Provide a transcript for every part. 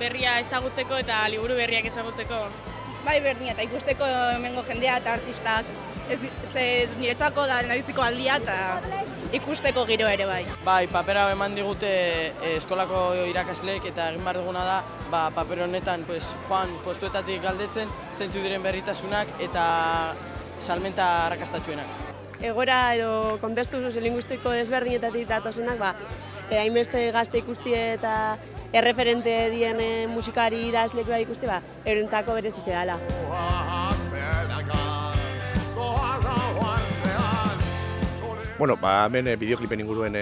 berria ezagutzeko eta liburu berriak ezagutzeko. Bai, berdina, eta ikusteko hemengo jendea eta artistak. Niretzako da nahiziko aldia eta ikusteko giro ere bai. Bai, papera eman digute eskolako irakasleek eta egin behar duguna da paper honetan joan postuetatik galdetzen zeintzuk diren berritasunak eta salmenta arrakastatsuenak. Egora edo kontestu soziolinguistiko desberdinetatik datozenak, hainbeste gazte ikusti eta erreferente dien musikari idazlekoa ikusti, eurentzako berezi dela. Bueno, hemen bideoklipen inguruen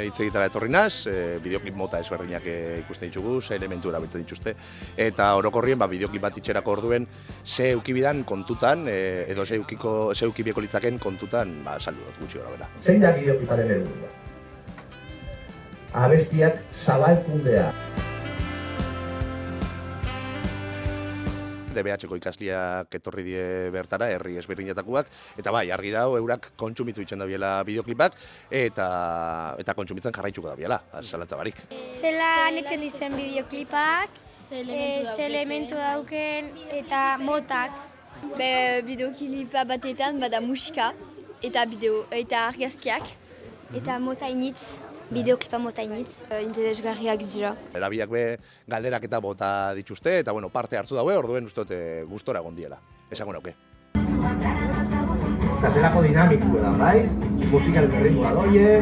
hitz egitara etorri naz, bideoklip mota ezberdinak ikusten ditugu, ze elementu erabiltzen dituzte, eta orokorrien bideoklip bat itxerako orduen ze eukibidan kontutan, edo ze eukibieko litzaken kontutan, saldu dut gutxi gora bera. Zein da bideokliparen helburua? Abestiak zabalkundea. DBH-ko ikasliak etorri die bertara, herri ezberdinetakoak, eta bai, argi dago, eurak kontsumitu itzen dabiela bideoklipak, eta kontsumitzen jarraituko dabiela, zalantza barik. Zelan etxen dizen bideoklipak, ze elementu dauken, eta motak. Bideoklipa batetan bada musika, eta argazkiak, eta motainitz. Bideoklipa motainitz, interesgarriak dira. Erabiak galderak eta bota dituzte, eta parte hartu daue, orduen ustot gustora gondiela. Esango nauke. Eta zelako dinamiku da, bai? Musikal berringoa doie,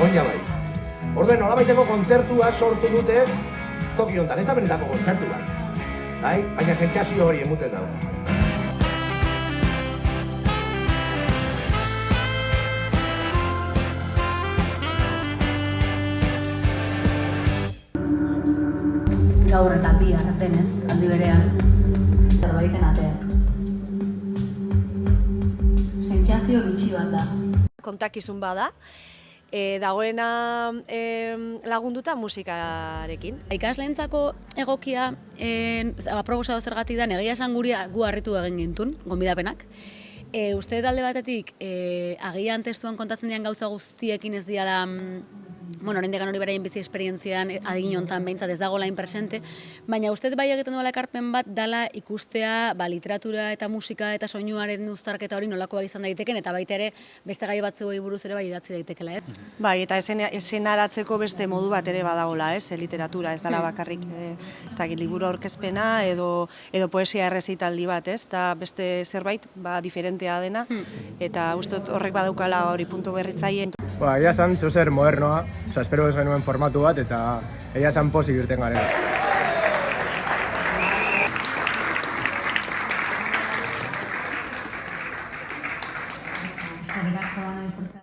oina bai. Orduen, nolabaiteko kontzertua sortu dute toki hontan, ez da benetako kontzertu bat. Bai? Baina sentsazio hori emuten dago. Gaur eta bihar denez, aldi berean, zerbaiten ateak. Sentsazio bitxi bat da. Kontakizun bada, dagoena lagunduta musikarekin. Ikasleentzako egokia, aprobosado zergatik da, egia esan gu harritu egin gintun, gonbidapenak. Uste talde batetik, agian testuan kontatzen dian gauza guztiekin ez diala, oraindik hori beraien bizi esperientzian adegin hontan behintzat ez dago lain presente, baina uste bai egiten duela ekarpen bat dala ikustea literatura eta musika eta soinuaren uztarketa hori nolakoa izan daiteken, eta baita ere beste gai batzuei buruz ere bai idatzi daitekela. Bai, eta esenaratzeko beste modu bat ere badagola, literatura, ez dela bakarrik liburu aurkezpena edo poesia errezitaldi bat, eta beste zerbait diferentea dena, eta uste horrek badaukala hori puntu berritzaien. Egia esan, zer modernoa, espero ez genuen formatu bat, eta egia esan pozik irten garela.